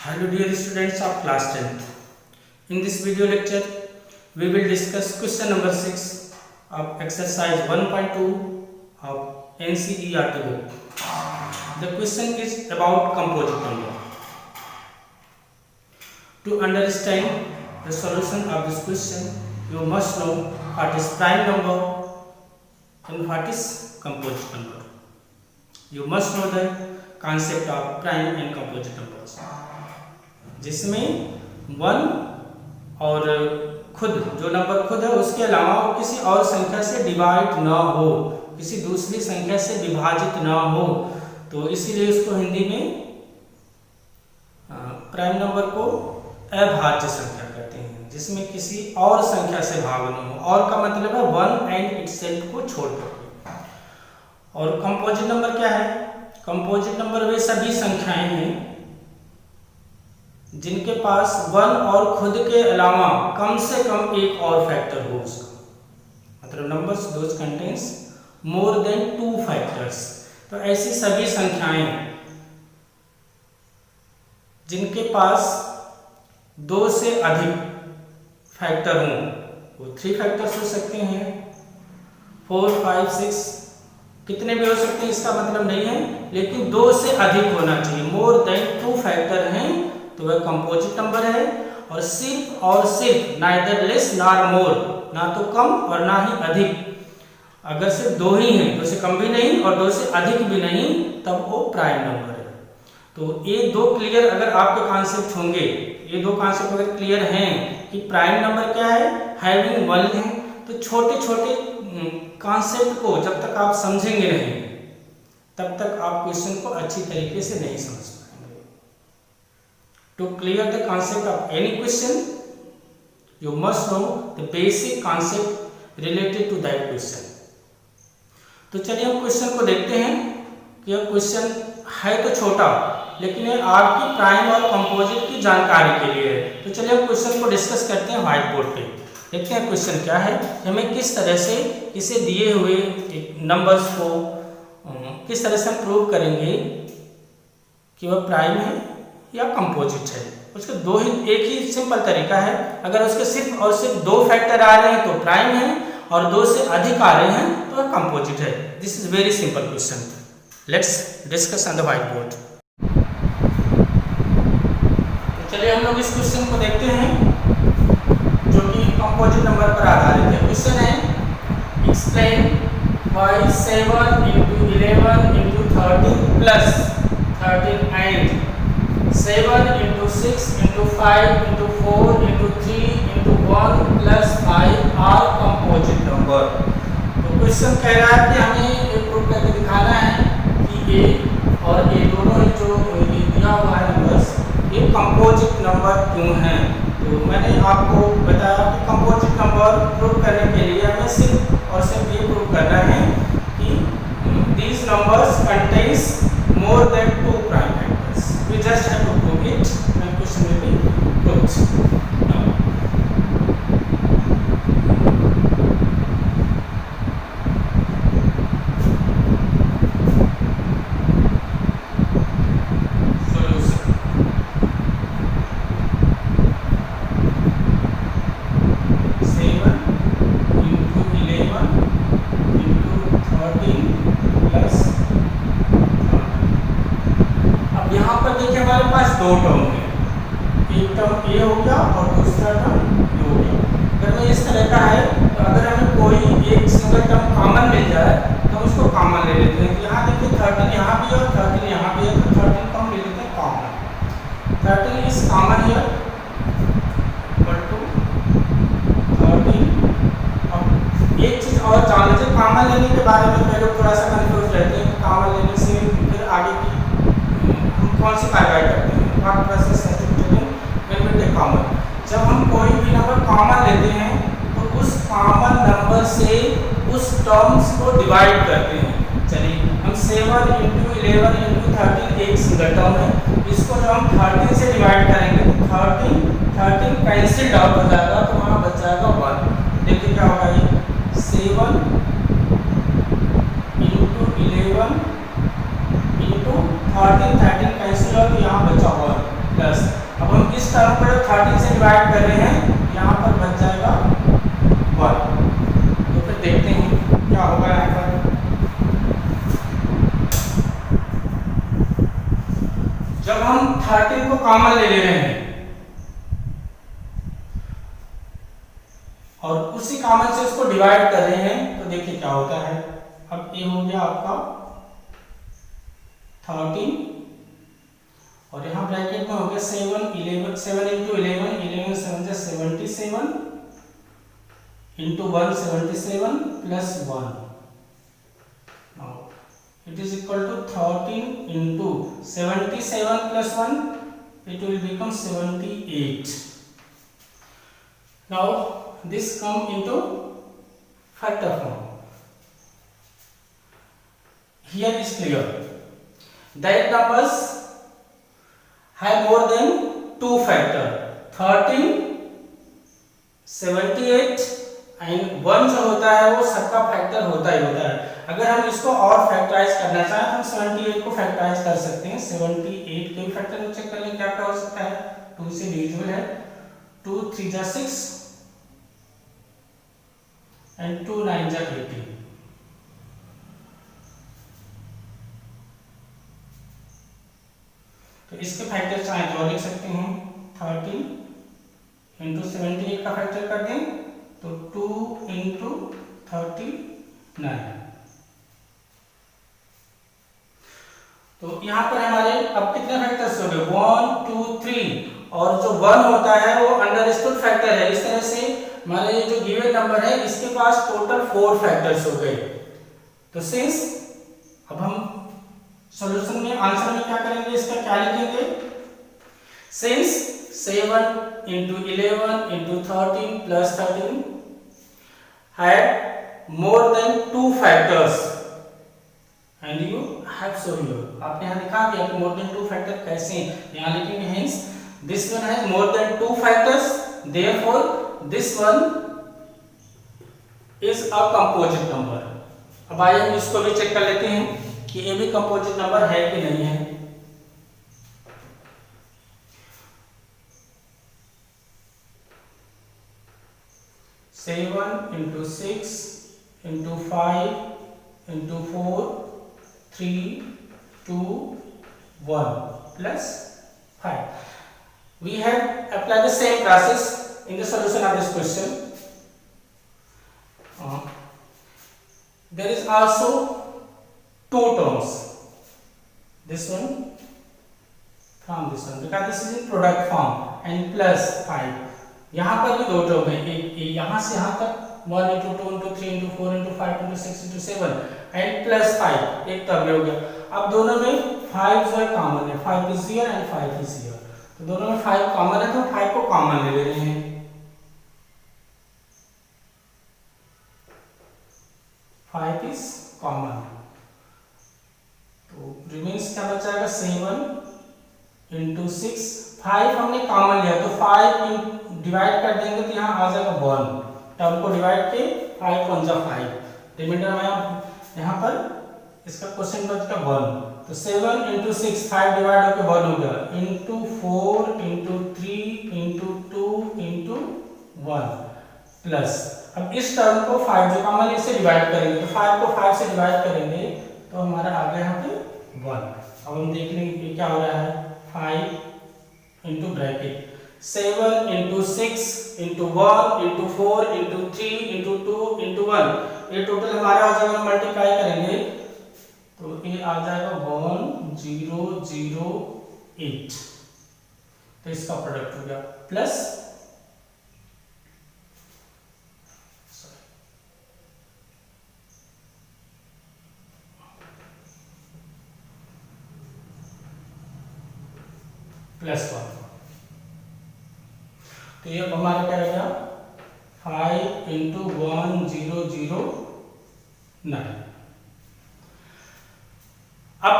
Hello dear students of class 10th. In this video lecture, we will discuss question number 6 of exercise 1.2 of NCERT book. The question is about composite number. To understand the solution of this question, you must know what is prime number and what is composite number. You must know the concept of prime and composite numbers, जिसमें one और खुद जो number खुद है उसके अलावा वो किसी और संख्या से डिवाइड ना हो, किसी दूसरी संख्या से विभाजित ना हो, तो इसीलिए उसको हिंदी में प्राइम नंबर को अभाज्य संख्या कहते हैं, जिसमें किसी और संख्या से भाग ना हो। और का मतलब है वन एंड इटसेल्फ को छोड़ करके। और कंपोजिट नंबर क्या है? कंपोजिट नंबर वे सभी संख्याएं हैं जिनके पास वन और खुद के अलावा कम से कम एक और फैक्टर हो उसका, मतलब numbers those contains more than 2 factors. तो ऐसी सभी संख्याएं जिनके पास 2 से अधिक फैक्टर हों, वो 3 फैक्टर्स हो सकते हैं, 4, 5, 6 कितने भी हो सकते हैं, इसका मतलब नहीं है, लेकिन 2 से अधिक होना चाहिए। मोर देन 2 फैक्टर हैं तो वह कंपोजिट नंबर है। और सिर्फ नाइदर लेस नॉर मोर, ना तो कम और ना ही अधिक। अगर सिर्फ 2 ही हैं, 2 से कम भी नहीं और 2 से अधिक भी नहीं, तब वो प्राइम नंबर है। तो ये 2 क्लियर अगर आपके कॉन्सेप्ट होंगे, ये 2 कॉन्सेप्ट अगर क्लियर हैं कि प्राइम नंबर क्या है, हैविंग वन है, तो छोटे छोटे कॉन्सेप्ट को जब तक आप समझेंगे नहीं, तब तक आप क्वेश्चन को अच्छी तरीके से नहीं समझ पाएंगे। To clear the concept of any question, you must know the basic concept related to that question. तो चलिए हम क्वेश्चन को देखते हैं कि यह क्वेश्चन है तो छोटा, लेकिन ये आपकी प्राइम और कंपोजिट की जानकारी के लिए है। तो चलिए हम क्वेश्चन को डिस्कस करते हैं व्हाइट बोर्ड पे। देखते हैं क्वेश्चन क्या है, हमें किस तरह से इसे दिए हुए नंबर्स को किस तरह से हम प्रूव करेंगे कि वह प्राइम है या कंपोजिट है। उसके एक ही सिंपल तरीका है। अगर उसके सिर्फ और सिर्फ 2 फैक्टर आ रहे हैं तो प्राइम है, और 2 से अधिक आ रहे हैं तो वह कंपोजिट है। This is very simple question. Let's discuss on the white board. तो चलिए हम लोग इस क्वेश्चन को देखते हैं जो कि कंपोजिट नंबर पर आधारित है। क्वेश्चन है explain why 7 × 11 × 13 plus 13 and 7 × 6 × 5 × 4 × 3 × 1 + 5 are composite number. तो क्वेश्चन कह रहा है कि हमें ये प्रूव करके दिखाना है कि ए और ए दोनों ही जो दिया हुआ है नंबर्स, ये कंपोजिट नंबर क्यों हैं। तो मैंने आपको बताया कि कंपोजिट नंबर प्रूव करने के लिए हमें सिर्फ और सिर्फ ये प्रूव करना है कि these numbers contains more than 2 prime factors. We just have to prove it and question will be proved. Now, solution. 7 × 11 × 13 plus. अब यहाँ पर देखिए हमारे पास 2 टर्म है, एक टर्म ए हो गया और दूसरा टर्म बी हो गया। अगर मैं इस तरह का है तो अगर हमें कोई एक सिंगल टर्म कॉमन मिल जाए तो हम उसको कॉमन ले लेते हैं। यहाँ देखिए 13 यहाँ भी है और 13 यहाँ भी है, तो 13 को हम ले लेते हैं common. 13 is common here equal to 13। अब एक चीज़ और जान लीजिए, कॉमन लेने के बारे में पहले थोड़ा सा कंफ्यूज रहते हैं। कॉमन लेने से फिर आगे की कौन सी कार्रवाई करते हैं, what process has to be taken when we take common. जब हम कोई भी नंबर कॉमन लेते हैं तो उस कॉमन नंबर से उस टर्म्स को डिवाइड करते हैं। चलिए हम 7 × 11 × 13 एक सिंगल टर्म है, इसको जब हम 13 से डिवाइड करेंगे तो 13 कैंसिल आउट हो जाएगा, तो वहाँ बच जाएगा 1। देखिए क्या होगा, ये 7 × 11 × 13 कैंसिल हो, तो यहाँ बचा 1 प्लस जब हम 13 को कॉमन ले रहे हैं और उसी कॉमन से इसको डिवाइड कर रहे हैं तो देखिए क्या होता है। अब ये हो गया आपका 13 और यहाँ ब्रैकेट में हो गया 7 11 7 into 11 11 7 जा 77 into 1 77 plus 1। now it is equal to 13 into 77 plus 1, it will become 78। now this come into factor form। here is clear that numbers have more than 2 factor 13 78 and 1 जो होता है वो सबका फैक्टर होता ही होता है। अगर हम इसको और फैक्टराइज करना चाहें तो हम 78 को फैक्टराइज कर सकते हैं। 78 के फैक्टर में चेक कर लें क्या क्या हो सकता है। 2 से डिविजिबल है, 2 3 जा 6 एंड 2 9 जा 18। तो इसके फैक्टर चाहे तो लिख सकते हैं 13 इंटू 78 का फैक्टर कर दें तो 2 इंटू 39। तो यहाँ पर हमारे अब कितने फैक्टर्स हो गए 1 2 3 और जो 1 होता है वो अंडरस्टूड फैक्टर है। इस तरह से हमारे ये जो गिवन नंबर है इसके पास टोटल 4 फैक्टर्स हो गए। तो सिंस अब हम सॉल्यूशन में आंसर में क्या करेंगे इसका क्या लिखेंगे since 7 into 11 into 13 plus 13 had more than 2 factors and you have shown you। आपने यहाँ लिखा कि आपके more than 2 factor कैसे हैं यहाँ लिखेंगे hence this one has more than 2 factors therefore this one is a composite number। अब आइए हम इसको भी चेक कर लेते हैं कि ये भी कंपोजिट नंबर है कि नहीं है। Seven into 6 into 5 into 4 3 2 1 plus 5। We have applied the same process in the solution of this question। There is also 2 terms, this one from this one because this is in product form and plus 5। यहाँ पर भी 2 term है, एक यहाँ से यहाँ तक 1 into 2 into 3 into 4 into 5 into 6 into 7 and plus 5 एक टर्म हो गया। अब दोनों में 5 जो है कॉमन है, 5 is here and 5 is here। तो दोनों में 5 कॉमन है तो 5 को कॉमन ले रहे हैं। 5 is common तो रिमेन्स क्या बचाएगा 7 into 6 5 हमने कॉमन लिया तो 5 डिवाइड कर देंगे तो यहाँ आ जाएगा 1 टर्म को डिवाइड के 5 1 जा 5 रिमाइंडर में यहाँ पर इसका क्वेश्चन बचता 1 तो 7 into 6 5 डिवाइड होकर 1 हो गया into 4 into 3 into 2 into 1 plus अब इस टर्म को 5 जो कॉमन इससे डिवाइड करेंगे तो 5 को 5 से डिवाइड करेंगे तो हमारा आ गया यहाँ पे 1। अब हम देख लेंगे क्या हो रहा है 5 into bracket 7 into 6 into 1 into 4 into 3 into 2 into 1 ये टोटल हमारा आ जाएगा मल्टीप्लाई करेंगे तो ये आ जाएगा 1008 तो इसका प्रोडक्ट हो गया प्लस +1 तो ये हमारा क्या रहेगा 5 into 1009। अब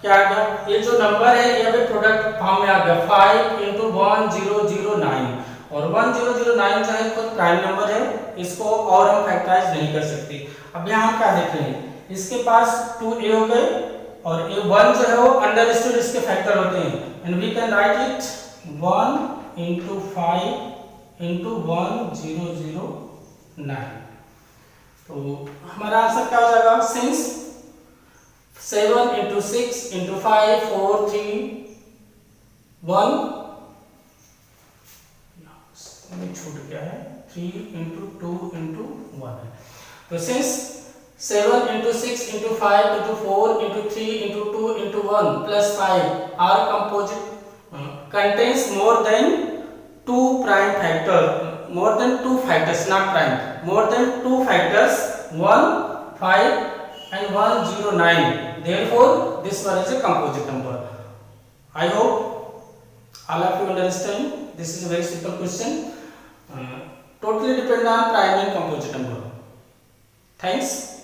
क्या आ गया ये जो नंबर है ये अभी प्रोडक्ट फॉर्म में आ गया 5 into 1009 और 1009 जो है खुद प्राइम नंबर है इसको और हम फैक्टराइज नहीं कर सकते। अब यहाँ हम क्या देख रहे हैं इसके पास 2a हो गए और ये 1 जो है वो अंडरस्टूड इसके फैक्टर होते हैं and we can write it 1 into 5 into 1009। तो हमारा आंसर क्या हो जाएगा सिंस 7 into 6 into 5 4 3 1 में छूट गया है, 3 इंटू 2 इंटू 1 है। तो since 7 into 6 into 5 into 4 into 3 into 2 into 1 plus 5 are composite contains more than 2 prime factor, more than 2 factors, not prime, more than 2 factors, 1 5 and 1 0 9. Therefore this one is a composite number. I hope all of you understand. This is a very simple question, totally depend on prime and composite number. Thanks.